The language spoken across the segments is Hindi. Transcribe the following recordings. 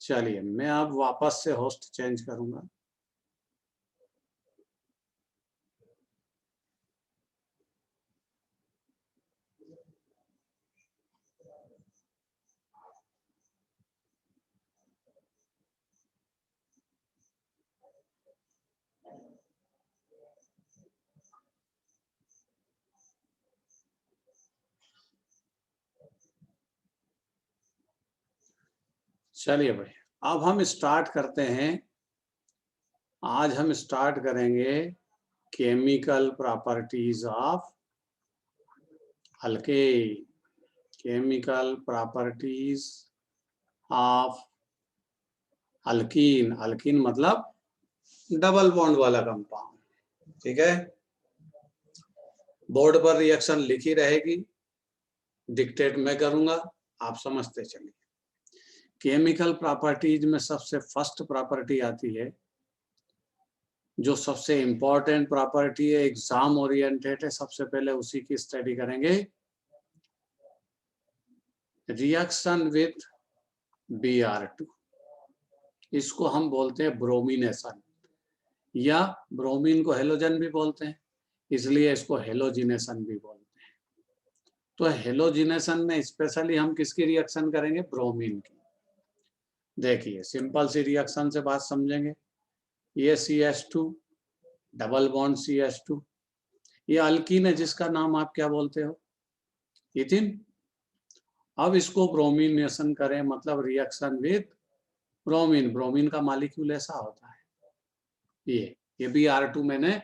चलिए मैं अब वापस से होस्ट चेंज करूंगा। चलिए भाई, अब हम स्टार्ट करते हैं। आज हम स्टार्ट करेंगे chemical properties of alkane. Chemical properties of alkyne. Alkyne मतलब डबल बॉन्ड वाला कंपाउंड। ठीक है, बोर्ड पर रिएक्शन लिखी रहेगी, डिक्टेट मैं करूंगा, आप समझते चलिए। केमिकल प्रॉपर्टीज में सबसे फर्स्ट प्रॉपर्टी आती है, जो सबसे इंपॉर्टेंट प्रॉपर्टी है, एग्जाम ओरिएंटेड है, सबसे पहले उसी की स्टडी करेंगे। रिएक्शन विथ Br2, इसको हम बोलते हैं ब्रोमिनेशन, या ब्रोमीन को हेलोजन भी बोलते हैं, इसलिए इसको हेलोजिनेशन भी बोलते हैं। तो हेलोजिनेशन में स्पेशली हम किसकी रिएक्शन करेंगे? ब्रोमीन की। देखिए सिंपल सी रिएक्शन से बात समझेंगे। ये CH2 डबल बॉन्ड CH2, ये अल्कीन है जिसका नाम आप क्या बोलते हो? इथिन। अब इसको ब्रोमिनेशन करें, मतलब रिएक्शन विद ब्रोमीन। ब्रोमीन का मॉलिक्यूल ऐसा होता है, ये Br2 मैंने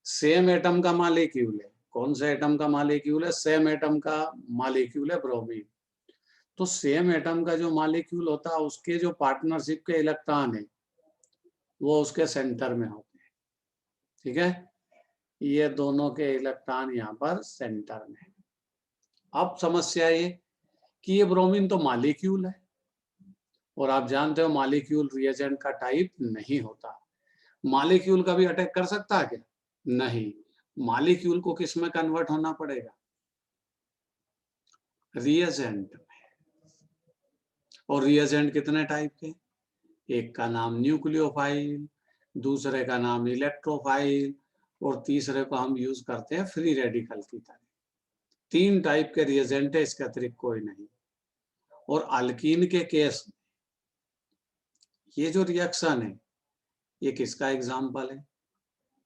सेम एटम का मॉलिक्यूल है। कौन से एटम का मॉलिक्यूल है? सेम एटम का मॉलिक्यूल है ब्रोमीन। तो सेम एटम का जो मॉलिक्यूल होता है, उसके जो पार्टनरशिप के इलेक्ट्रॉन है वो उसके सेंटर में होते हैं। ठीक है, ये दोनों के इलेक्ट्रॉन यहाँ पर सेंटर में है। अब समस्या ये कि ये ब्रोमीन तो मॉलिक्यूल है, और आप जानते हो मॉलिक्यूल रिएजेंट का टाइप नहीं होता। मॉलिक्यूल कभी अटैक कर सकता है क्या? नहीं। मॉलिक्यूल को किस में कन्वर्ट होना पड़ेगा? रिएजेंट में। और रिएजेंट कितने टाइप के? एक का नाम न्यूक्लियोफाइल, दूसरे का नाम इलेक्ट्रोफाइल, और तीसरे को हम यूज करते हैं फ्री रेडिकल की तरह। 3 टाइप के रिएजेंट है, इसके अतिरिक्त कोई नहीं। और अल्कीन के केस में ये जो रिएक्शन है, ये किसका एग्जाम्पल है?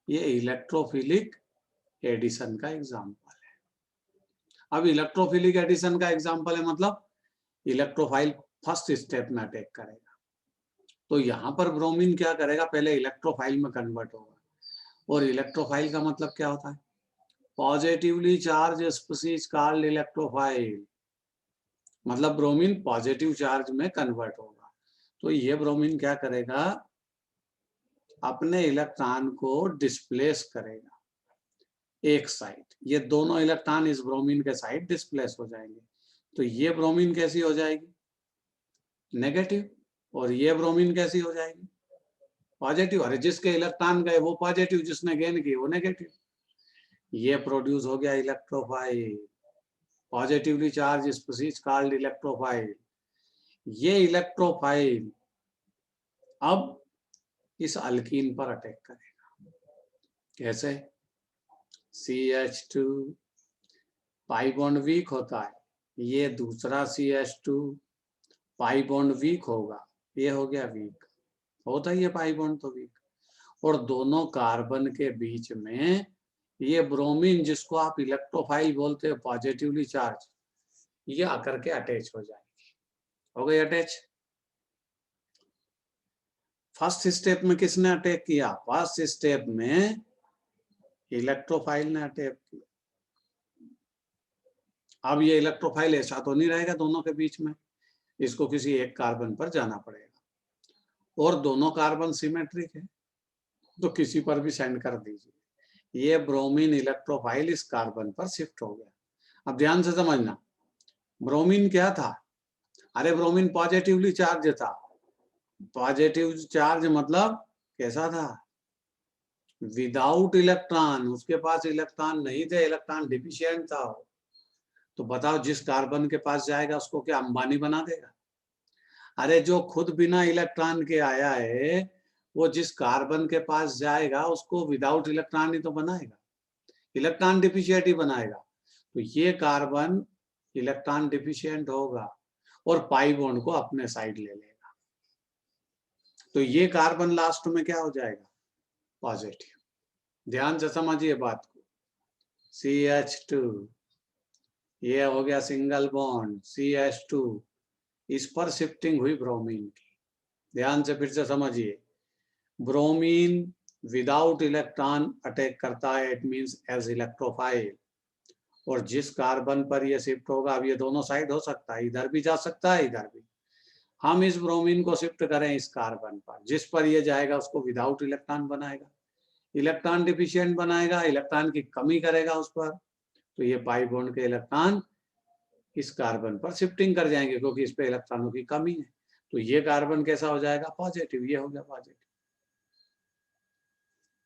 ये इलेक्ट्रोफिलिक एडिशन का एग्जाम्पल है। अब इलेक्ट्रोफिलिक एडिशन का एग्जाम्पल है, मतलब इलेक्ट्रोफाइल फर्स्ट स्टेप में अटैक करेगा। तो यहाँ पर ब्रोमीन क्या करेगा? पहले इलेक्ट्रोफाइल में कन्वर्ट होगा। और इलेक्ट्रोफाइल का मतलब क्या होता है? Positively charge species called electrophile, मतलब ब्रोमीन पॉजिटिव चार्ज में कन्वर्ट होगा। तो ये ब्रोमीन क्या करेगा? अपने इलेक्ट्रॉन को डिस्प्लेस करेगा एक साइड। ये दोनों इलेक्ट्रॉन इस ब्रोमीन के साइड डिस्प्लेस हो जाएंगे। तो ये ब्रोमीन कैसी हो जाएगी? नेगेटिव। और ये ब्रोमीन कैसी हो जाएगी? पॉजिटिव। अरे जिसके इलेक्ट्रॉन गए वो पॉजिटिव, जिसने गेन किए वो नेगेटिव। ये प्रोड्यूस हो गया electrophile, positively charge species called electrophile. ये इलेक्ट्रोफाइल अब इस अल्कीन पर अटैक करेगा। कैसे? CH2 पाई बॉन्ड वीक होता है, ये दूसरा CH2 पाई बॉन्ड वीक होगा, ये हो गया वीक। होता ही है पाई बॉन्ड तो वीक। और दोनों कार्बन के बीच में ये ब्रोमीन, जिसको आप इलेक्ट्रोफाइल बोलते हो, पॉजिटिवली चार्ज, ये आकर के अटैच हो जाएगी। हो गई अटैच। फर्स्ट स्टेप में किसने अटैक किया? फर्स्ट स्टेप में इलेक्ट्रोफाइल ने अटैक किया। अब ये इलेक्ट्रोफाइल ऐसा तो नहीं रहेगा दोनों के बीच में, इसको किसी एक कार्बन पर जाना पड़ेगा। और दोनों कार्बन सिमेट्रिक है, तो किसी पर भी सेंड कर दीजिए। ये ब्रोमीन इलेक्ट्रोफाइल इस कार्बन पर शिफ्ट हो गया। अब ध्यान से समझना, ब्रोमीन क्या था? अरे ब्रोमीन पॉजिटिवली चार्ज था। पॉजिटिव चार्ज मतलब कैसा था? विदाउट इलेक्ट्रॉन, उसके पास इलेक्ट्रॉन नहीं थे, इलेक्ट्रॉन डिफिशिएंट था। तो बताओ जिस कार्बन के पास जाएगा उसको क्या अंबानी बना देगा? अरे जो खुद बिना इलेक्ट्रॉन के आया है वो जिस कार्बन के पास जाएगा उसको विदाउट इलेक्ट्रॉन ही तो बनाएगा, इलेक्ट्रॉन डिफिशिएंट ही बनाएगा। तो ये कार्बन इलेक्ट्रॉन डिफिशिएंट होगा और पाई बॉन्ड को अपने साइड ले लेगा। तो ये कार्बन लास्ट में क्या हो जाएगा? पॉजिटिव। ध्यान से समझिए बात को। CH2 ये हो गया सिंगल बॉन्ड CH2, इस पर शिफ्टिंग हुई ब्रोमीन की। ध्यान से फिर से समझिए, ब्रोमीन विदाउट इलेक्ट्रॉन अटैक करता है, इट मींस एज इलेक्ट्रोफाइल। और जिस कार्बन पर ये शिफ्ट होगा, अब ये दोनों साइड हो सकता है, इधर भी जा सकता है इधर भी, हम इस ब्रोमीन को शिफ्ट करें इस कार्बन पर, जिस पर ये जाएगा उसको विदाउट इलेक्ट्रॉन बनाएगा, इलेक्ट्रॉन डिफिशिएंट बनाएगा, इलेक्ट्रॉन की कमी करेगा उस पर। तो ये पाई बॉन्ड के इलेक्ट्रॉन इस कार्बन पर शिफ्टिंग कर जाएंगे क्योंकि इस पे इलेक्ट्रॉनों की कमी है। तो ये कार्बन कैसा हो जाएगा? पॉजिटिव। ये हो गया पॉजिटिव।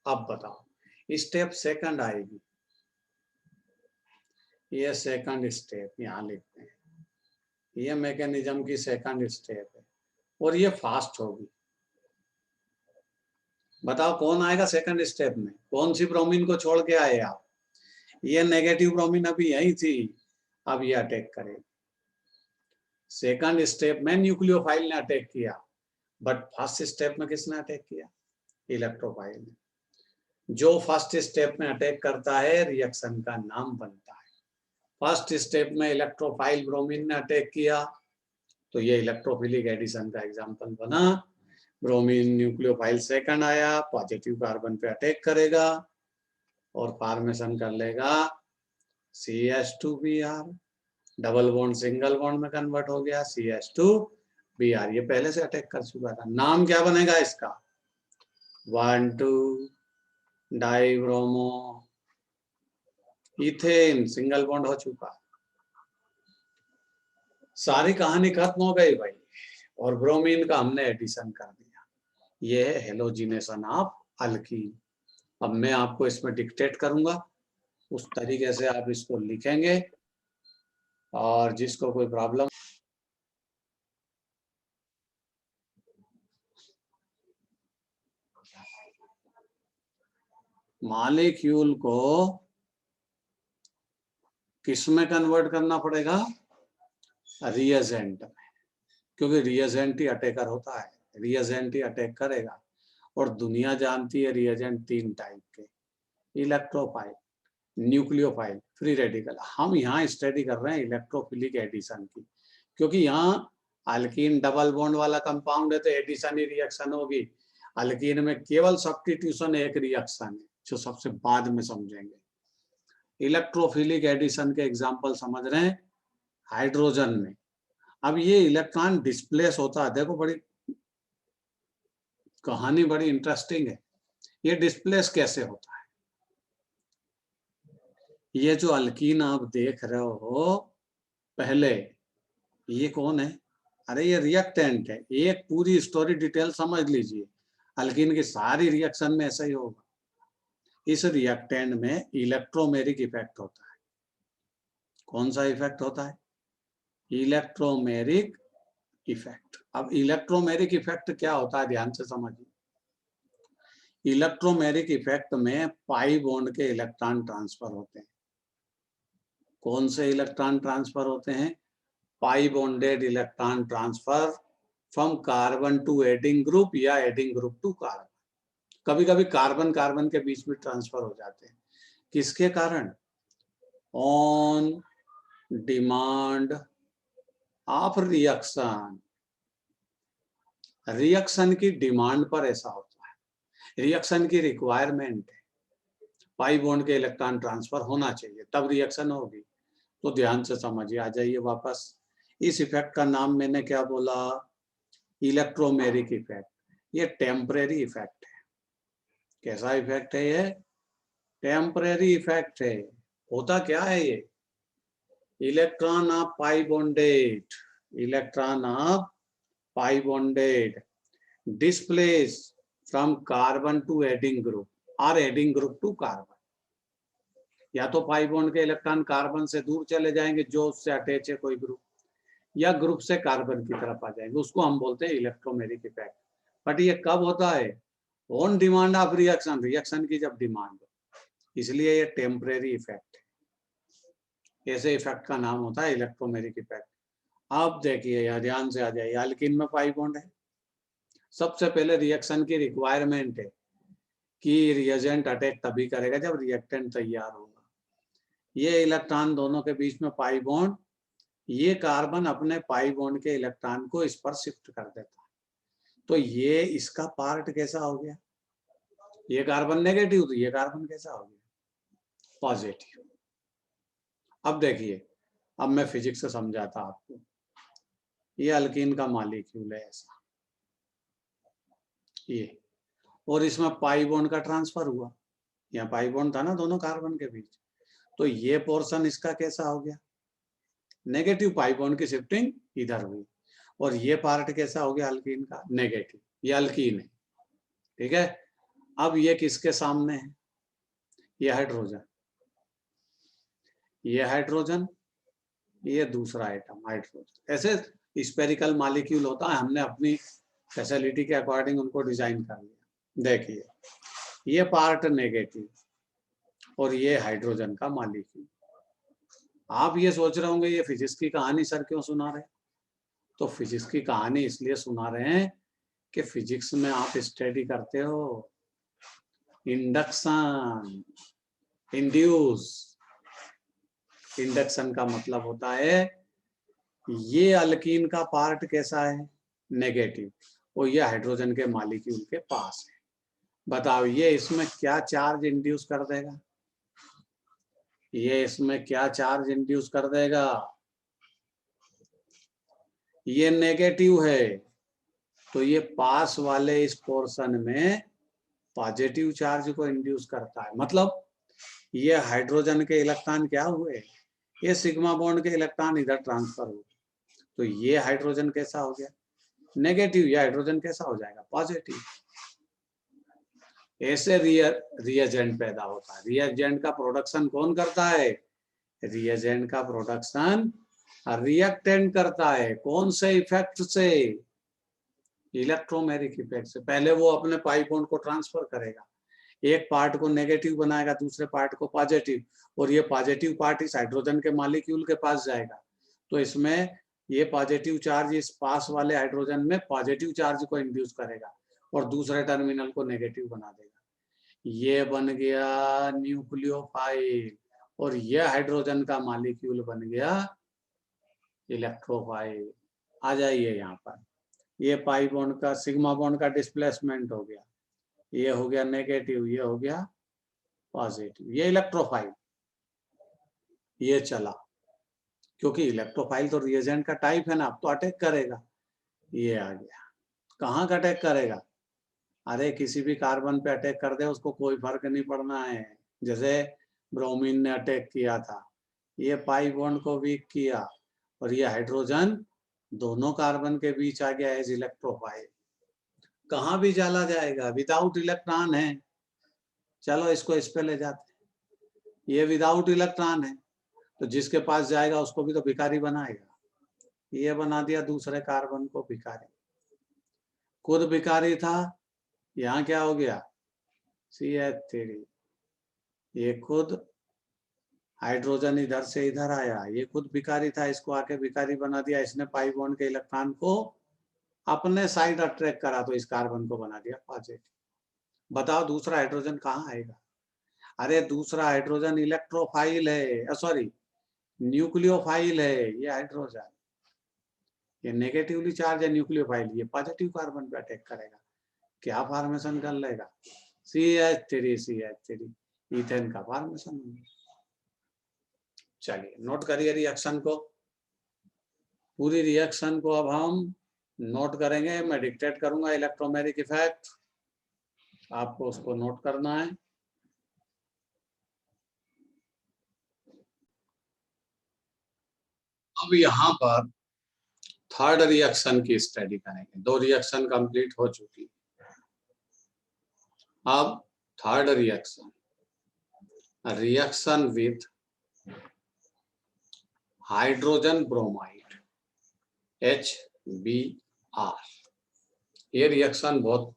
अब बताओ स्टेप सेकंड आएगी, ये सेकंड स्टेप यहां लिखते हैं, ये मैकेनिज्म की सेकंड स्टेप है और ये फास्ट होगी। बताओ कौन आएगा सेकंड स्टेप में? कौन सी ब्रोमीन को छोड़ के आए आप? ये नेगेटिव ब्रोमीन अभी यही थी, अब ये अटैक करेगी। सेकंड स्टेप में न्यूक्लियोफाइल ने अटैक किया, बट फर्स्ट स्टेप में किसने अटैक किया? इलेक्ट्रोफाइल ने। जो फर्स्ट स्टेप में अटैक करता है रिएक्शन का नाम बनता है। फर्स्ट स्टेप में इलेक्ट्रोफाइल ब्रोमीन ने अटैक किया तो ये इलेक्ट्रोफिलिक एडिशन का एग्जांपल बना। ब्रोमीन न्यूक्लियोफाइल सेकंड आया, पॉजिटिव कार्बन पे अटैक करेगा और फॉर्मेशन कर लेगा CH2Br, double bond single bond में कन्वर्ट हो गया CH2Br। ये पहले से अटैक कर चुका था। नाम क्या बनेगा इसका? 1,2 डाइब्रोमो इथेन, सिंगल बॉन्ड हो चुका। सारी कहानी खत्म हो गई भाई, और ब्रोमीन का हमने एडिशन कर दिया। ये है हेलोजिनेशन ऑफ अल्कीन। अब मैं आपको इसमें डिक्टेट करूंगा, उस तरीके से आप इसको लिखेंगे, और जिसको कोई प्रॉब्लम मॉलिक्यूल को किस में कन्वर्ट करना पड़ेगा? रिएजेंट में, क्योंकि रिएजेंट ही अटैकर होता है, रिएजेंट ही अटैक करेगा। और दुनिया जानती है रिएजेंट 3 टाइप के, इलेक्ट्रोफाइल, न्यूक्लियोफाइल, फ्री रेडिकल। हम यहाँ स्टडी कर रहे हैं इलेक्ट्रोफिलिक एडिशन की, क्योंकि यहाँ अल्कीन डबल बॉन्ड वाला कंपाउंड है तो एडिशन ही रिएक्शन होगी। अल्कीन में केवल सब्स्टिट्यूशन एक रिएक्शन है जो सबसे बाद में समझेंगे। इलेक्ट्रोफिलिक एडिशन के एग्जांपल समझ रहे हैं हाइड्रोजन में। अब ये इलेक्ट्रॉन डिस्प्लेस होता है, देखो बड़ी कहानी बड़ी इंटरेस्टिंग है। ये डिस्प्लेस कैसे होता है? ये जो अल्कीन आप देख रहे हो पहले, ये कौन है? अरे ये रिएक्टेंट है। एक पूरी स्टोरी डिटेल समझ लीजिए, अल्कीन की सारी रिएक्शन में ऐसा ही होगा। इस रिएक्टेंट में इलेक्ट्रोमेरिक इफेक्ट होता है। कौन सा इफेक्ट होता है? Electromeric effect. अब इलेक्ट्रोमेरिक इफेक्ट क्या होता है, ध्यान से समझिए। इलेक्ट्रोमेरिक इफेक्ट में पाई बॉन्ड के इलेक्ट्रॉन ट्रांसफर होते हैं। कौन से इलेक्ट्रॉन ट्रांसफर होते हैं? Pi bonded electron transfer from carbon to adding group या एडिंग ग्रुप टू कार्बन। कभी कभी कार्बन कार्बन के बीच में ट्रांसफर हो जाते हैं। किसके कारण? On demand of reaction. Reaction की डिमांड पर ऐसा होता है, रिएक्शन की रिक्वायरमेंट है, पाई बॉन्ड के इलेक्ट्रॉन ट्रांसफर होना चाहिए तब रिएक्शन होगी। तो ध्यान से समझिए, आ जाइए वापस। इस इफेक्ट का नाम मैंने क्या बोला? Electromeric effect. ये टेम्परेरी इफेक्ट है। कैसा इफेक्ट है ये? टेम्परेरी इफेक्ट है। होता क्या है ये? Electron of pi bonded, electron of pi bonded displace from carbon to adding group और एडिंग ग्रुप टू कार्बन। या तो पाई बॉन्ड के इलेक्ट्रॉन कार्बन से दूर चले जाएंगे जो उससे अटैच है कोई ग्रुप, या ग्रुप से कार्बन की तरफ आ जाएंगे, उसको हम बोलते हैं इलेक्ट्रोमेरिक इफेक्ट। बट ये कब होता है? On demand of reaction, reaction की जब डिमांड हो, इसलिए ये टेम्परेरी इफेक्ट है। ऐसे इफेक्ट का नाम होता है इलेक्ट्रोमेरिक इफेक्ट। अब देखिए यहाँ ध्यान से आ जाइए, अल्कीन में पाई बॉन्ड है। सबसे पहले रिएक्शन की रिक्वायरमेंट है कि रिएजेंट अटैक तभी करेगा जब रिएक्टेंट तैयार होगा। ये इलेक्ट्रॉन दोनों के बीच में पाई बॉन्ड, ये कार्बन अपने पाई बॉन्ड के इलेक्ट्रॉन को इस पर शिफ्ट कर देता है। तो ये इसका पार्ट कैसा हो गया? ये कार्बन नेगेटिव, तो ये कार्बन कैसा हो गया? पॉजिटिव। अब देखिए, अब मैं फिजिक्स से समझाता आपको। ये अल्कीन का मॉलिक्यूल है ऐसा, ये, और इसमें पाई बॉन्ड का ट्रांसफर हुआ। यहाँ पाई बॉन्ड था ना दोनों कार्बन के बीच, तो ये पोर्शन इसका कैसा हो गया? नेगेटिव। पाई बॉन्ड की शिफ्टिंग इधर हुई, और ये पार्ट कैसा हो गया अल्कीन का? नेगेटिव। ये अल्कीन है, ठीक है। अब ये किसके सामने है? ये हाइड्रोजन, ये हाइड्रोजन, ये दूसरा आइटम हाइड्रोजन। ऐसे स्पेरिकल मॉलिक्यूल होता है, हमने अपनी फैसिलिटी के अकॉर्डिंग उनको डिजाइन कर लिया। देखिए, ये पार्ट नेगेटिव और ये हाइड्रोजन का मॉलिक्यूल। आप ये सोच रहे होंगे ये फिजिक्स की कहानी सर क्यों सुना रहे हैं? तो फिजिक्स की कहानी इसलिए सुना रहे हैं कि फिजिक्स में आप स्टडी करते हो इंडक्शन, इंड्यूस। इंडक्शन का मतलब होता है ये अल्कीन का पार्ट कैसा है? नेगेटिव, और ये हाइड्रोजन के मॉलिक्यूल के पास है। बताओ ये इसमें क्या चार्ज इंड्यूस कर देगा? ये इसमें क्या चार्ज इंड्यूस कर देगा? ये नेगेटिव है, तो ये पास वाले इस पोर्शन में पॉजिटिव चार्ज को इंड्यूस करता है। मतलब ये हाइड्रोजन के इलेक्ट्रॉन क्या हुए? ये सिग्मा बॉन्ड के इलेक्ट्रॉन इधर ट्रांसफर हुए, तो ये हाइड्रोजन कैसा हो गया? नेगेटिव। ये हाइड्रोजन कैसा हो जाएगा? पॉजिटिव। ऐसे रिएजेंट पैदा होता है। रिएजेंट का प्रोडक्शन कौन करता है? रिएजेंट का प्रोडक्शन रिएक्टेंट करता है। कौन से इफेक्ट से? इलेक्ट्रोमेरिक इफेक्ट से। पहले वो अपने पाई बॉन्ड को ट्रांसफर करेगा, एक पार्ट को नेगेटिव बनाएगा, दूसरे पार्ट को पॉजिटिव, और ये पॉजिटिव पार्ट इस हाइड्रोजन के मॉलिक्यूल के पास जाएगा। तो इसमें ये पॉजिटिव चार्ज इस पास वाले हाइड्रोजन में पॉजिटिव चार्ज को इंड्यूस करेगा और दूसरे टर्मिनल को नेगेटिव बना देगा। ये बन गया न्यूक्लियोफाइल, और ये हाइड्रोजन का मॉलिक्यूल बन गया इलेक्ट्रोफाइल। आ जाइए यहाँ पर, ये पाई बॉन्ड का सिग्मा बॉन्ड का डिस्प्लेसमेंट हो गया, ये हो गया नेगेटिव, ये हो गया पॉजिटिव, ये इलेक्ट्रोफाइल। ये चला, क्योंकि इलेक्ट्रोफाइल तो रिएजेंट का टाइप है ना, अब तो अटैक करेगा। ये आ गया, कहाँ का अटैक करेगा? अरे किसी भी कार्बन पे अटैक कर दे, उसको कोई फर्क नहीं पड़ना है। जैसे ब्रोमीन ने अटैक किया था, ये पाई बॉन्ड को वीक किया, और ये हाइड्रोजन दोनों कार्बन के बीच आ गया एज इलेक्ट्रोफाइल। कहाँ भी चला जाएगा, विदाउट इलेक्ट्रॉन है। चलो इसको इस पे ले जाते हैं, ये विदाउट इलेक्ट्रॉन है, तो जिसके पास जाएगा उसको भी तो भिखारी बनाएगा। ये बना दिया दूसरे कार्बन को भिखारी, खुद भिखारी था। यहाँ क्या हो गया? CH3। ये खुद हाइड्रोजन इधर से इधर आया, ये खुद भिखारी था, इसको आके भिखारी बना दिया। इसने पाई बॉन्ड के इलेक्ट्रॉन को अपने साइड अट्रैक्ट करा, तो इस कार्बन को बना दिया पॉजिटिव। बताओ दूसरा हाइड्रोजन कहाँ आएगा? अरे दूसरा हाइड्रोजन इलेक्ट्रोफाइल है, सॉरी न्यूक्लियोफाइल है। ये हाइड्रोजन, ये नेगेटिवली चार्ज है न्यूक्लियोफाइल, ये पॉजिटिव कार्बन पे अटैक करेगा, क्या फॉर्मेशन कर लेगा? CH3 इथेन का फॉर्मेशन। चलिए नोट करिए रिएक्शन को, पूरी रिएक्शन को अब हम नोट करेंगे। मैं डिक्टेट करूंगा इलेक्ट्रोमेरिक इफेक्ट, आपको उसको नोट करना है। अब यहाँ पर थर्ड रिएक्शन की स्टडी करेंगे। दो रिएक्शन कंप्लीट हो चुकी, अब third reaction, reaction with hydrogen bromide. HBr। ये रिएक्शन बहुत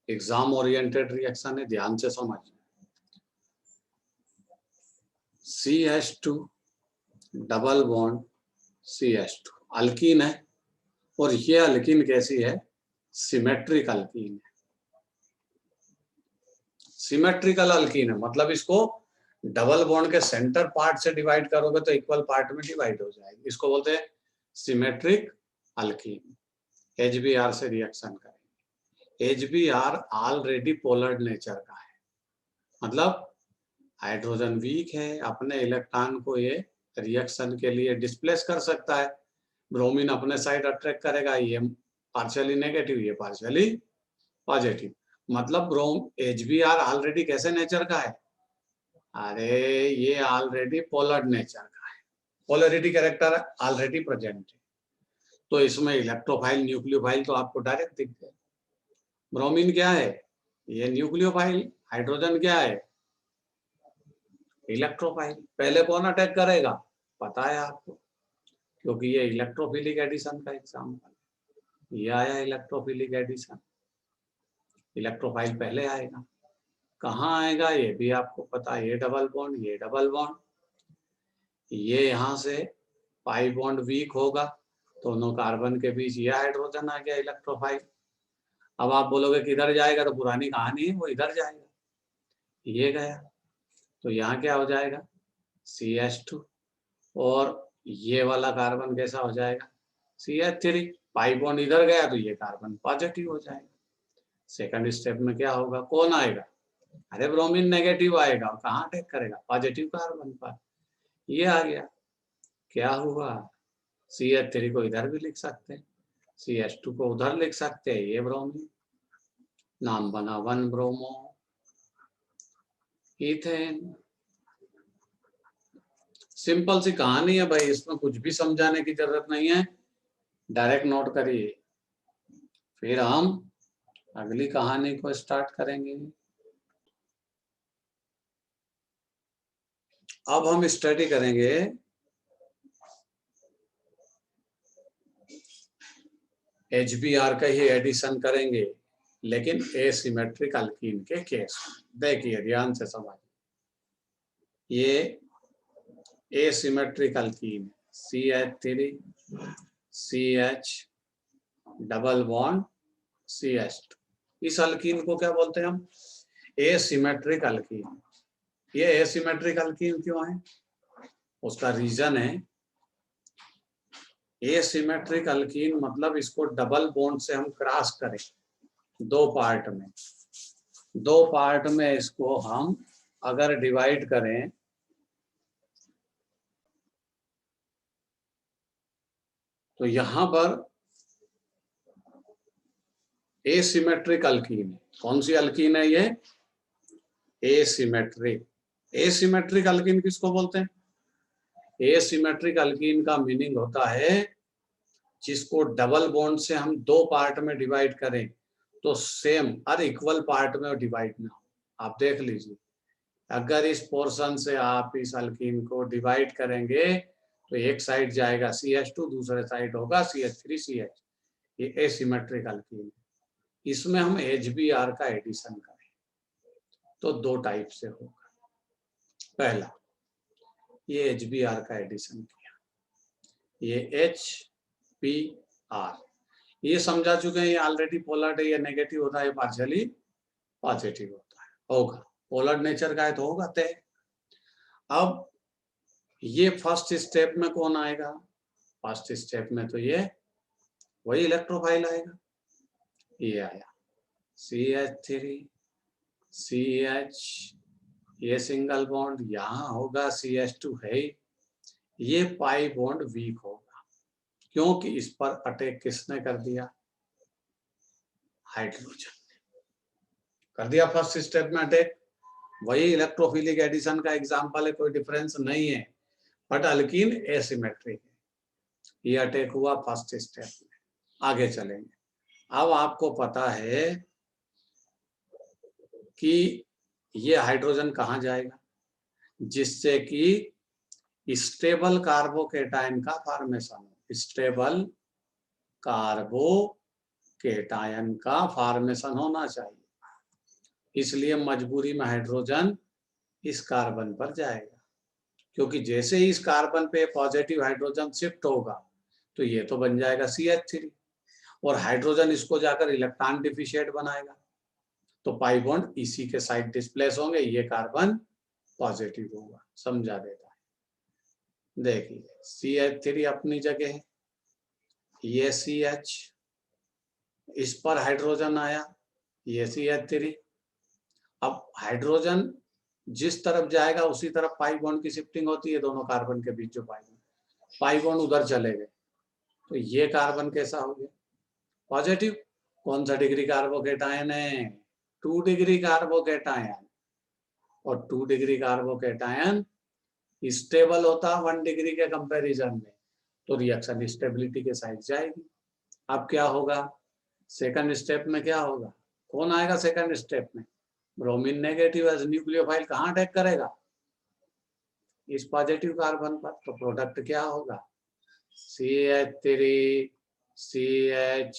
एग्जाम ओरिएंटेड रिएक्शन है, ध्यान से समझ। CH2 double bond CH2 alkyne है, और ये अल्कीन कैसी है? सिमेट्रिक अल्कीन है। सिमेट्रिकल अल्कीन है मतलब इसको डबल बॉन्ड के सेंटर पार्ट से डिवाइड करोगे तो इक्वल पार्ट में डिवाइड हो जाएगी, इसको बोलते हैं सिमेट्रिक अल्कीन। HBr से रिएक्शन करेंगे। HBr ऑलरेडी पोलर नेचर का है, मतलब हाइड्रोजन वीक है, अपने इलेक्ट्रॉन को ये रिएक्शन के लिए डिस्प्लेस कर सकता है। ब्रोमीन अपने साइड अट्रैक्ट करेगा, ये पार्शियली नेगेटिव, ये पार्शियली पॉजिटिव। मतलब HBr ऑलरेडी कैसे नेचर का है? अरे ये ऑलरेडी पोलर नेचर का है, पोलरिटी कैरेक्टर ऑलरेडी प्रेजेंट है। तो इसमें इलेक्ट्रोफाइल न्यूक्लियोफाइल तो आपको डायरेक्ट दिखते हैं। ब्रोमीन क्या है? ये न्यूक्लियोफाइल। हाइड्रोजन क्या है? इलेक्ट्रोफाइल। पहले कौन अटैक करेगा? पता है आपको, क्योंकि ये इलेक्ट्रोफिलिक एडिशन का एग्जाम्पल है। ये आया इलेक्ट्रोफिलिक एडिशन, इलेक्ट्रोफाइल पहले आएगा। कहाँ आएगा ये भी आपको पता है, ये डबल बॉन्ड, ये डबल बॉन्ड, ये यहाँ से पाई बॉन्ड वीक होगा, दोनों कार्बन के बीच ये हाइड्रोजन आ गया इलेक्ट्रोफाइल। अब आप बोलोगे किधर जाएगा, तो पुरानी कहानी है, वो इधर जाएगा, ये गया, तो यहाँ क्या हो जाएगा? CH2, और ये वाला कार्बन कैसा हो जाएगा? CH3। पाई बॉन्ड इधर गया तो ये कार्बन पॉजिटिव हो जाएगा। सेकंड स्टेप में क्या होगा? कौन आएगा? अरे ब्रोमीन नेगेटिव आएगा, और कहाँ अटैक करेगा? पॉजिटिव कार्बन पर। ये आ गया, क्या हुआ? CH3 को इधर भी लिख सकते हैं, CH2 को उधर लिख सकते हैं, ये ब्रोमीन, नाम बना 1 ब्रोमो इथेन। सिंपल सी कहानी है भाई, इसमें कुछ भी समझाने की जरूरत नहीं है, डायरेक्ट नोट करिए। फिर हम अगली कहानी को स्टार्ट करेंगे। अब हम स्टडी करेंगे HBr का ही एडिशन करेंगे, लेकिन एसिमेट्रिक अल्कीन के केस। देखिए ध्यान से समझ, ये asymmetric alkyne CH3 CH double bond CH2, इस अल्कीन को क्या बोलते हैं हम? Asymmetric alkyne. ये एसिमेट्रिक अल्कीन क्यों है? उसका रीजन है, एसिमेट्रिक अल्कीन मतलब इसको डबल बॉन्ड से हम क्रॉस करें, दो पार्ट में इसको हम अगर डिवाइड करें तो यहां पर एसिमेट्रिक अल्कीन है। कौन सी अल्कीन है ये? एसिमेट्रिक। एसिमेट्रिक अल्कीन किसको बोलते हैं? एसिमेट्रिक अल्कीन का मीनिंग होता है जिसको डबल बॉन्ड से हम दो पार्ट में डिवाइड करें तो सेम हर इक्वल पार्ट में डिवाइड ना हो। आप देख लीजिए, अगर इस पोर्शन से आप इस अल्कीन को डिवाइड करेंगे तो एक साइड जाएगा CH2, दूसरे साइड होगा CH3 CH। ये एसिमेट्रिक अल्कीन है। इसमें हम HBr का एडिशन करें तो दो टाइप से होगा। पहला, ये HBr का एडिशन किया, ये HBr, ये समझा चुके हैं, ये ऑलरेडी पोलर है, ये नेगेटिव होता है, ये पार्शियली पॉजिटिव होता है, होगा पोलर नेचर का है तो होगा तय। अब ये फर्स्ट स्टेप में कौन आएगा? फर्स्ट स्टेप में तो ये वही इलेक्ट्रोफाइल आएगा, ये आया CH3 CH, ये सिंगल बॉन्ड, यहाँ होगा CH2 है, ये पाई बॉन्ड वीक होगा, क्योंकि इस पर अटैक किसने कर दिया? हाइड्रोजन ने कर दिया फर्स्ट स्टेप में अटैक। वही इलेक्ट्रोफिलिक एडिशन का एग्जांपल है, कोई डिफरेंस नहीं है, बट अल्कीन एसिमेट्रिक है। ये अटैक हुआ फर्स्ट स्टेप में। आगे चलेंगे। अब आपको पता है कि ये हाइड्रोजन कहाँ जाएगा? जिससे कि स्टेबल कार्बोकेटाइन का फॉर्मेशन हो। स्टेबल कार्बोकेटायन का फॉर्मेशन होना चाहिए, इसलिए मजबूरी में हाइड्रोजन इस कार्बन पर जाएगा, क्योंकि जैसे ही इस कार्बन पे पॉजिटिव हाइड्रोजन शिफ्ट होगा तो ये तो बन जाएगा CH3 और हाइड्रोजन इसको जाकर इलेक्ट्रॉन डिफिशिएट बनाएगा, तो पाई बॉन्ड इसी के साइड डिस्प्लेस होंगे, ये कार्बन पॉजिटिव होगा। समझा देता है। देखिए CH3 अपनी जगह है, ये CH, इस पर हाइड्रोजन आया, ये CH3। अब हाइड्रोजन जिस तरफ जाएगा उसी तरफ पाई बॉन्ड की शिफ्टिंग होती है, दोनों कार्बन के बीच जो पाई बॉन्ड उधर चले गए तो ये कार्बन कैसा हो गया? पॉजिटिव। कौन सा डिग्री कार्बोकेटायन है? 2 डिग्री कार्बोकेटायन, और 2 डिग्री कार्बोकेटायन स्टेबल होता 1 डिग्री के कंपैरिजन में, तो रिएक्शन स्टेबिलिटी के साइड जाएगी। अब क्या होगा सेकंड स्टेप में? क्या होगा? कौन आएगा सेकंड स्टेप में? ब्रोमीन नेगेटिव एज न्यूक्लियोफाइल कहाँ अटैक करेगा? इस पॉजिटिव कार्बन पर। तो प्रोडक्ट क्या होगा? CH3 CH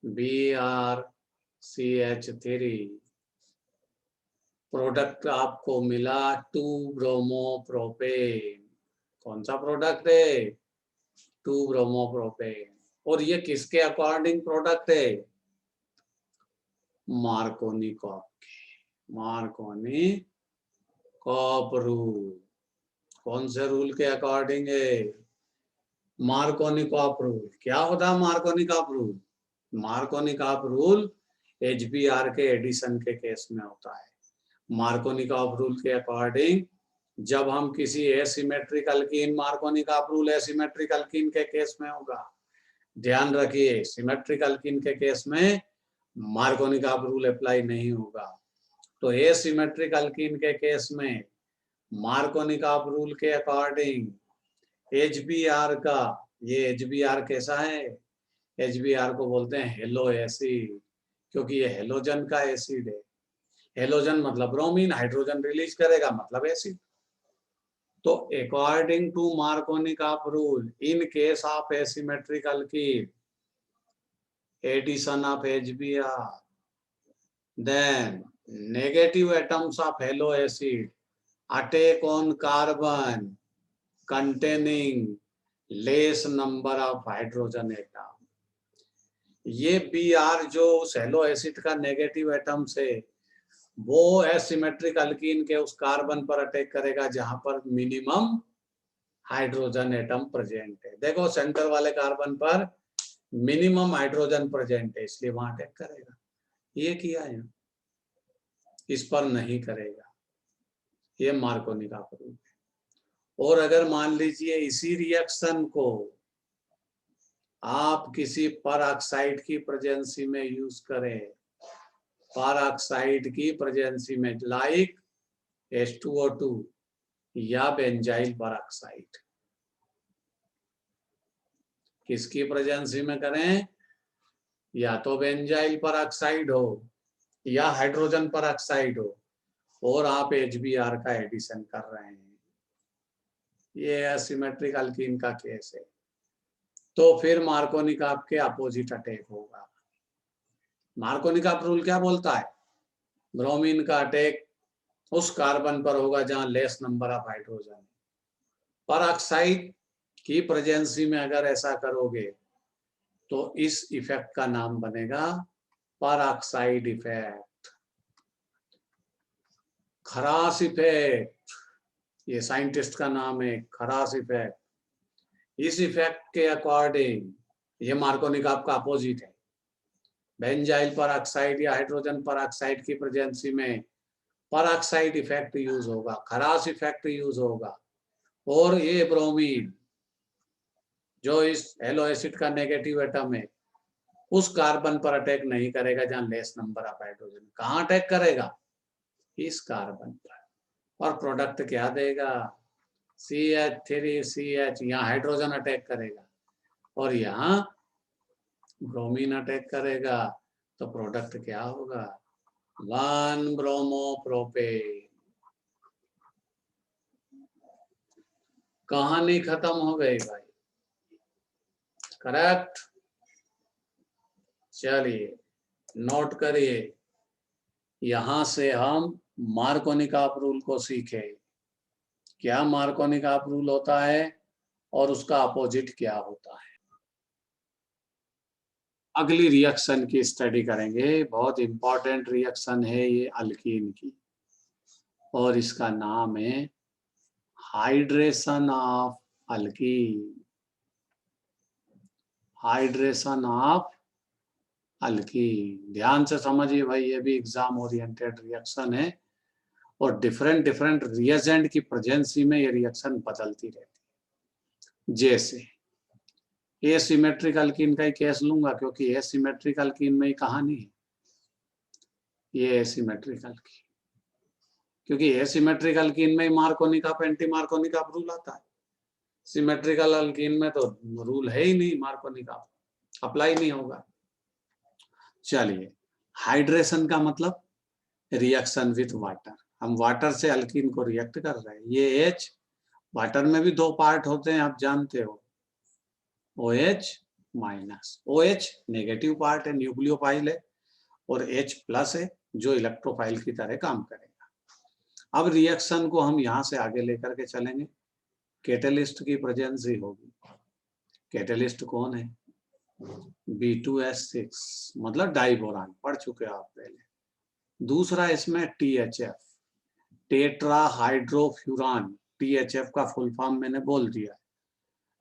Br CH3। Product आपको मिला 2 ब्रोमोप्रोपेन। कौन सा प्रोडक्ट है? 2 ब्रोमोप्रोपेन। और ये किसके अकॉर्डिंग प्रोडक्ट है? मार्कोनिकॉफ के। Markovnikov rule. कौन से रूल के अकॉर्डिंग है? Markovnikov rule. क्या होता है Markovnikov rule? Markovnikov rule HBr के एडिशन के केस में होता है। मार्कोनिकॉफ रूल के अकॉर्डिंग जब हम किसी asymmetric alkyne, Markovnikov rule asymmetric alkyne के केस में होगा, ध्यान रखिए, सिमेट्रिक अल्कीन के केस में मार्कोनिकॉफ रूल अप्लाई नहीं होगा। तो एसिमेट्रिक अल्कीन के केस में मार्कोनिकॉफ रूल के अकॉर्डिंग HBr का, ये HBr कैसा है? HBr को बोलते हैं हेलो एसिड, क्योंकि ये हेलोजन का एसिड है। हेलोजन मतलब ब्रोमीन, हाइड्रोजन रिलीज करेगा मतलब एसिड। तो according to Markovnikov rule, in case of asymmetric alkene, addition of HBr, then negative atoms of halo acid attack on carbon containing less number of hydrogen atom। ये Br जो उस हेलो एसिड का नेगेटिव एटम्स है, वो एसिमेट्रिक अल्कीन के उस कार्बन पर अटैक करेगा जहां पर मिनिमम हाइड्रोजन एटम प्रेजेंट है। देखो सेंटर वाले कार्बन पर मिनिमम हाइड्रोजन प्रेजेंट है, इसलिए वहां अटैक करेगा। ये किया है, इस पर नहीं करेगा। ये मार्कोनिकॉफ रूल है। और अगर मान लीजिए इसी रिएक्शन को आप किसी पर ऑक्साइड की प्रेजेंसी में यूज करें, पर ऑक्साइड की प्रेजेंसी में, लाइक H2O2 या बेंजाइल पर ऑक्साइड, किसकी प्रेजेंसी में करें? या तो बेंजाइल पर ऑक्साइड हो या हाइड्रोजन पर ऑक्साइड हो, और आप HBr का एडिशन कर रहे हैं, ये एसिमेट्रिक अल्कीन का केस है, तो फिर मार्कोनिकॉफ के अपोजिट अटैक होगा। मार्कोनिकॉफ रूल क्या बोलता है? ब्रोमीन का अटैक उस कार्बन पर होगा जहां लेस नंबर ऑफ हाइड्रोजन है। पर ऑक्साइड की प्रेजेंसी में अगर ऐसा करोगे तो इस इफेक्ट का नाम बनेगा पर ऑक्साइड इफेक्ट, खरास इफेक्ट। ये साइंटिस्ट का नाम है, खरास इफेक्ट। इस इफेक्ट के अकॉर्डिंग ये मार्कोनिकॉफ का अपोजिट है। बेंजाइल पर ऑक्साइड या हाइड्रोजन पर ऑक्साइड की प्रेजेंसी में पर ऑक्साइड इफेक्ट यूज होगा, खरास इफेक्ट यूज होगा, और ये ब्रोमीन जो इस हेलो एसिड का नेगेटिव एटम है उस कार्बन पर अटैक नहीं करेगा जहां लेस नंबर ऑफ हाइड्रोजन। कहां अटैक करेगा? इस कार्बन पर। और प्रोडक्ट क्या देगा? CH3CH। यहाँ हाइड्रोजन अटैक करेगा और यहाँ ब्रोमीन अटैक करेगा, तो प्रोडक्ट क्या होगा? 1 ब्रोमोप्रोपेन। कहानी खत्म हो गई भाई, करेक्ट। चलिए नोट करिए, यहां से हम मार्कोनिक रूल को सीखे। क्या मार्कोनिक रूल होता है और उसका अपोजिट क्या होता है। अगली रिएक्शन की स्टडी करेंगे, बहुत इंपॉर्टेंट रिएक्शन है ये अल्कीन की, और इसका नाम है hydration of alkyne. Hydration of alkyne, ध्यान से समझिए भाई, ये भी एग्जाम ओरिएंटेड रिएक्शन है और डिफरेंट डिफरेंट रिएजेंट की प्रेजेंसी में ये रिएक्शन बदलती रहती है। जैसे एसिमेट्रिक अल्कीन का ही केस लूंगा, क्योंकि एसिमेट्रिक अल्कीन में ही कहानी है। ये एसिमेट्रिक अल्कीन, क्योंकि एसिमेट्रिक अल्कीन में ही Markovnikov of anti Markovnikov of rule आता है। सिमेट्रिकल अल्कीन में तो रूल है ही नहीं, मार्कोनिक ऑफ अप्लाई नहीं होगा। चलिए, हाइड्रेशन का मतलब रिएक्शन विथ वाटर। हम वाटर से अल्कीन को रिएक्ट कर रहे हैं। ये H, वाटर में भी दो पार्ट होते हैं, आप जानते हो, OH minus. OH negative part है, न्यूक्लियोफाइल है, और H प्लस है जो इलेक्ट्रोफाइल की तरह काम करेगा। अब रिएक्शन को हम यहां से आगे लेकर के चलेंगे। कैटलिस्ट की प्रेजेंसी होगी। कैटलिस्ट कौन है? B2S6, मतलब डाइबोरान, पढ़ चुके हो आप पहले। दूसरा इसमें THF, टेट्रा हाइड्रोफ्यूरान। THF का फुल फॉर्म मैंने बोल दिया,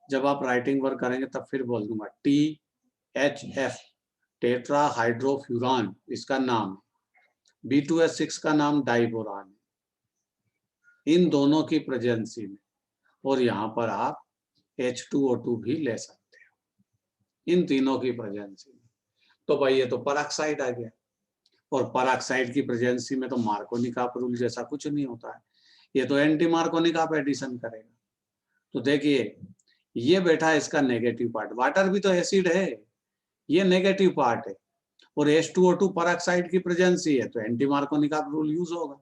जब आप राइटिंग वर्क करेंगे तब फिर बोल दूंगा। THF, टेट्रा हाइड्रोफ्यूरान, इसका नाम। B2S6 का नाम डाइबोरान। इन दोनों की प्रेजेंसी में, और यहाँ पर आप H2O2 भी ले सकते हो, इन तीनों की प्रेजेंसी में। तो भाई ये तो परऑक्साइड आ गया, और परऑक्साइड की प्रेजेंसी में तो मार्कोनिक ऑफ रूल जैसा कुछ नहीं होता है, ये तो एंटी मार्कोनिक ऑफ एडिशन करेगा। तो देखिए, ये बैठा इसका नेगेटिव पार्ट, वाटर भी तो एसिड है, ये नेगेटिव पार्ट है, और H2O2 परऑक्साइड की प्रेजेंसी है, तो anti Markovnikov of rule use होगा।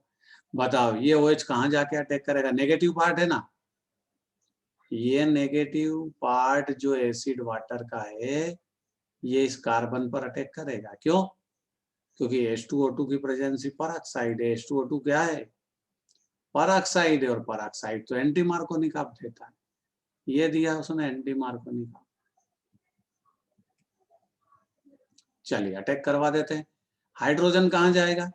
बताओ ये OH कहाँ जाके अटैक करेगा? नेगेटिव पार्ट है ना, ये नेगेटिव पार्ट जो एसिड वाटर का है, ये इस कार्बन पर अटैक करेगा। क्यों? क्योंकि H2O2 की प्रेजेंसी परऑक्साइड है। H2O2 क्या है? परऑक्साइड है, और परऑक्साइड तो एंटी मार्कोनिक ऑफ देता है। ये दिया उसने एंटी मार्कोनिक ऑफ। चलिए अटैक करवा देते हैं। हाइड्रोजन कहाँ जाएगा?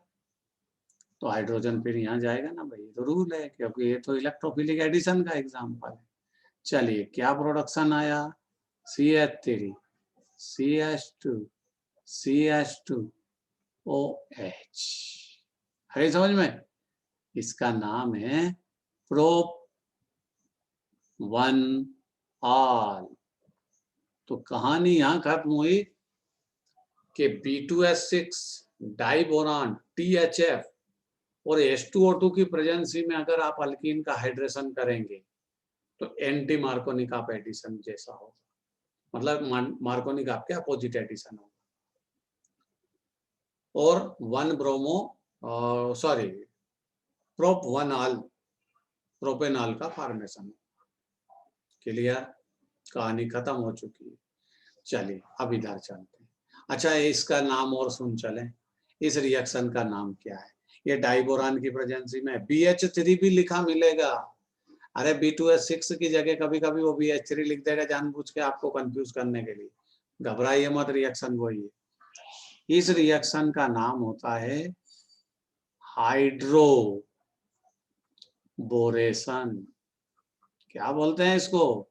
तो हाइड्रोजन फिर यहाँ जाएगा ना भाई, तो रूल है, क्योंकि ये तो इलेक्ट्रोफिलिक एडिशन का एग्जांपल है। चलिए क्या प्रोडक्शन आया? CH3, CH2, CH2, OH। है समझ में? इसका नाम है प्रोप 1 ऑल। तो कहानी यहां खत्म हुई कि B2S6 डाइबोरान, THF और H2O2 की प्रेजेंसी में अगर आप अल्कीन का हाइड्रेशन करेंगे तो एंटी मार्कोनिक ऑफ एडिशन जैसा होगा, मतलब मार्कोनिक ऑफ के अपोजिट एडिशन होगा, और 1 bromo sorry prop 1 all, propanol का फॉर्मेशन। क्लियर? कहानी खत्म हो चुकी है। चलिए अब इधर चलते हैं। अच्छा, इसका नाम और सुन चलें, इस रिएक्शन का नाम क्या है? ये डाइबोरान की प्रेजेंसी में BH3 भी लिखा मिलेगा। अरे B2S6 की जगह कभी कभी वो BH3 लिख देगा जानबूझ के आपको कंफ्यूज करने के लिए। घबराइए मत, रिएक्शन वही है। इस रिएक्शन का नाम होता है हाइड्रो बोरेशन। क्या बोलते हैं इसको?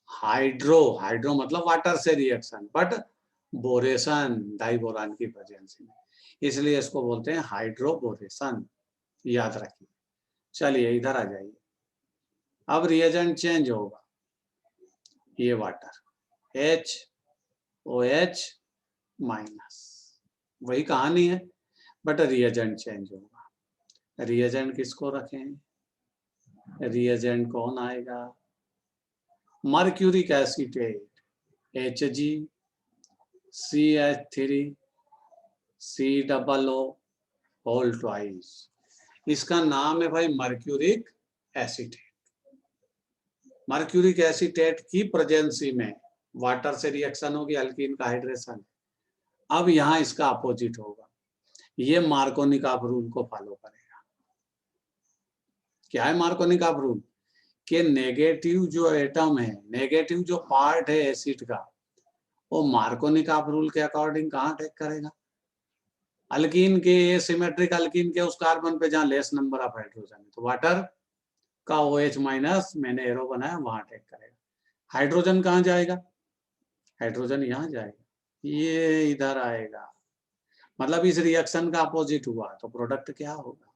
हाइड्रो। हाइड्रो मतलब वाटर से रिएक्शन, बट बोरेशन डाइबोरान की प्रेजेंसी में, इसलिए इसको बोलते हैं हाइड्रोबोरेशन। याद रखिए। चलिए इधर आ जाइए। अब रिएजेंट चेंज होगा। ये वाटर HOH माइनस, वही कहानी है, बट रिएजेंट चेंज होगा। रिएजेंट किसको रखें? रिएजेंट कौन आएगा? Mercuric acetate, Hg CH3 COO whole twice. इसका नाम है भाई मर्क्यूरिक एसीटेट। मर्क्यूरिक एसीटेट की प्रेजेंसी में वाटर से रिएक्शन होगी, अल्कीन का हाइड्रेशन। अब यहाँ इसका अपोजिट होगा, ये मार्कोनिक रूल को फॉलो करेगा। क्या है मार्कोनिक रूल? कि नेगेटिव जो एटम है, नेगेटिव जो पार्ट है एसिड का, वो मार्कोनिक रूल के अकॉर्डिंग कहाँ अटैक करेगा? अल्कीन के, सिमेट्रिक अल्कीन के उस कार्बन पे जहाँ लेस नंबर ऑफ हाइड्रोजन है, तो वाटर का OH माइनस मैंने एरो बनाया वहां अटैक करेगा। हाइड्रोजन कहाँ जाएगा? हाइड्रोजन यहाँ जाएगा, ये इधर आएगा, मतलब इस रिएक्शन का अपोजिट हुआ, तो प्रोडक्ट क्या होगा?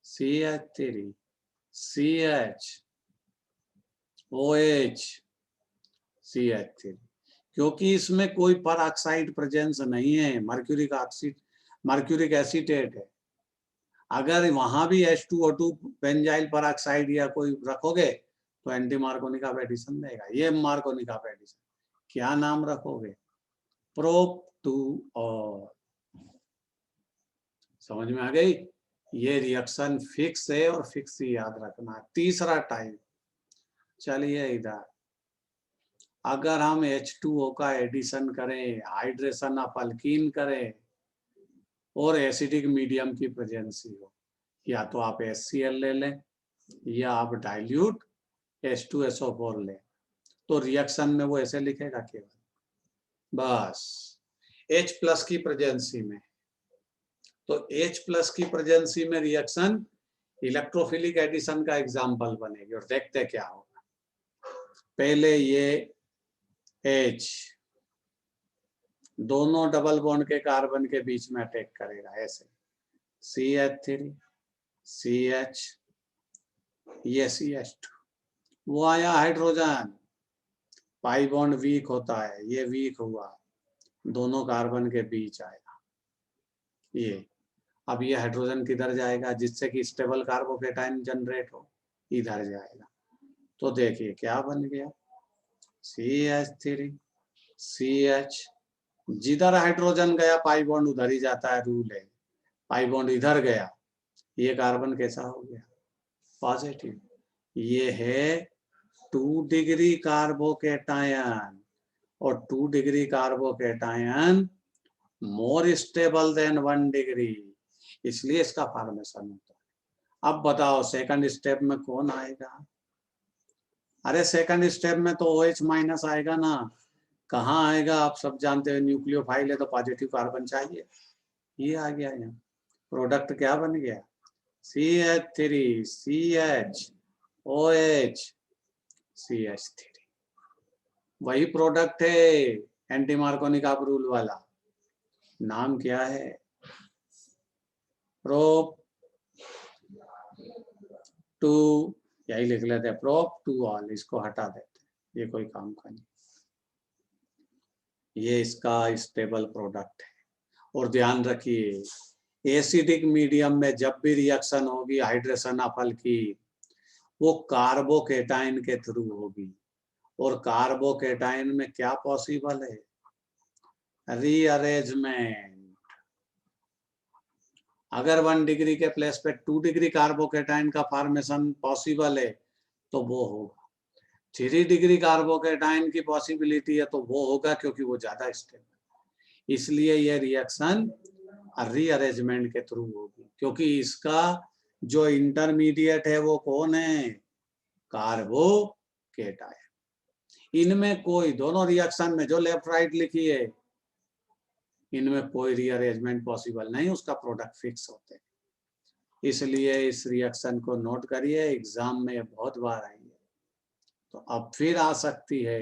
CH3 CH OH CH3, क्योंकि इसमें कोई पर ऑक्साइड प्रेजेंस नहीं है, मर्क्यूरिक ऑक्सीड, मर्क्यूरिक एसीटेट है। अगर वहां भी H2O2 बेंजाइल पर ऑक्साइड या कोई रखोगे तो एंटी मार्कोनिक ऑफ एडिशन देगा। ये मार्कोनिक ऑफ एडिशन, क्या नाम रखोगे? प्रोप टू और। समझ में आ गई? ये रिएक्शन फिक्स है और फिक्स ही याद रखना। तीसरा टाइप, चलिए इधर, अगर हम H2O का एडिशन करें, हाइड्रेशन ऑफ अल्कीन करें और एसिडिक मीडियम की प्रेजेंसी हो, या तो आप HCl ले लें या आप डाइल्यूट H2SO4 लें, तो रिएक्शन में वो ऐसे लिखेगा केवल, बस H प्लस की प्रेजेंसी में। तो H प्लस की प्रेजेंसी में रिएक्शन इलेक्ट्रोफिलिक एडिशन का एग्जाम्पल बनेगी, और देखते क्या होगा। पहले ये H दोनों डबल बॉन्ड के कार्बन के बीच में अटैक करेगा, ऐसे CH3 CH, ये CH2, वो आया हाइड्रोजन, पाई बॉन्ड वीक होता है, ये वीक हुआ, दोनों कार्बन के बीच आएगा ये। अब ये हाइड्रोजन किधर जाएगा? जिससे कि स्टेबल कार्बोकेटाइन जनरेट हो, इधर जाएगा। तो देखिए क्या बन गया, CH3 CH, जिधर हाइड्रोजन गया पाई बॉन्ड उधर ही जाता है, रूल है। पाई बॉन्ड इधर गया, ये कार्बन कैसा हो गया? पॉजिटिव। ये है 2 डिग्री कार्बोकेटायन, और 2 degree carbocation more stable then 1 degree, इसलिए इसका फॉर्मेशन होता है। अब बताओ सेकंड स्टेप में कौन आएगा? अरे सेकंड स्टेप में तो OH माइनस आएगा ना। कहाँ आएगा? आप सब जानते हैं, न्यूक्लियोफाइल है तो पॉजिटिव कार्बन चाहिए, ये आ गया यहाँ। प्रोडक्ट क्या बन गया? CH3 CH OH CH3, वही प्रोडक्ट है एंटी मार्कोनिक रूल वाला। नाम क्या है? प्रोप टू, यही लिख लेते हैं, प्रोप टू ऑल, इसको हटा देते हैं, ये कोई काम का नहीं। ये इसका स्टेबल प्रोडक्ट है। और ध्यान रखिए, एसिडिक मीडियम में जब भी रिएक्शन होगी हाइड्रेशन ऑफ अल्कीन, वो कार्बोकेटाइन के थ्रू होगी, और कार्बोकेटाइन में क्या पॉसिबल है? रीअरेंजमेंट। अगर 1 डिग्री के प्लेस पे 2 डिग्री कार्बोकेटाइन का फॉर्मेशन पॉसिबल है तो वो होगा। 3 डिग्री कार्बोकेटाइन की पॉसिबिलिटी है तो वो होगा, क्योंकि वो ज्यादा स्टेबल। इसलिए ये रिएक्शन रीअरेंजमेंट के थ्रू होगी, क्योंकि इसका जो इंटरमीडिएट है वो कौन है? कार्बोकेटाइन। इनमें कोई, दोनों रिएक्शन में जो लेफ्ट राइट लिखी है, इनमें कोई रीअरेंजमेंट पॉसिबल नहीं, उसका प्रोडक्ट फिक्स होते हैं। इसलिए इस रिएक्शन को नोट करिए, एग्जाम में बहुत बार आई है, तो अब फिर आ सकती है।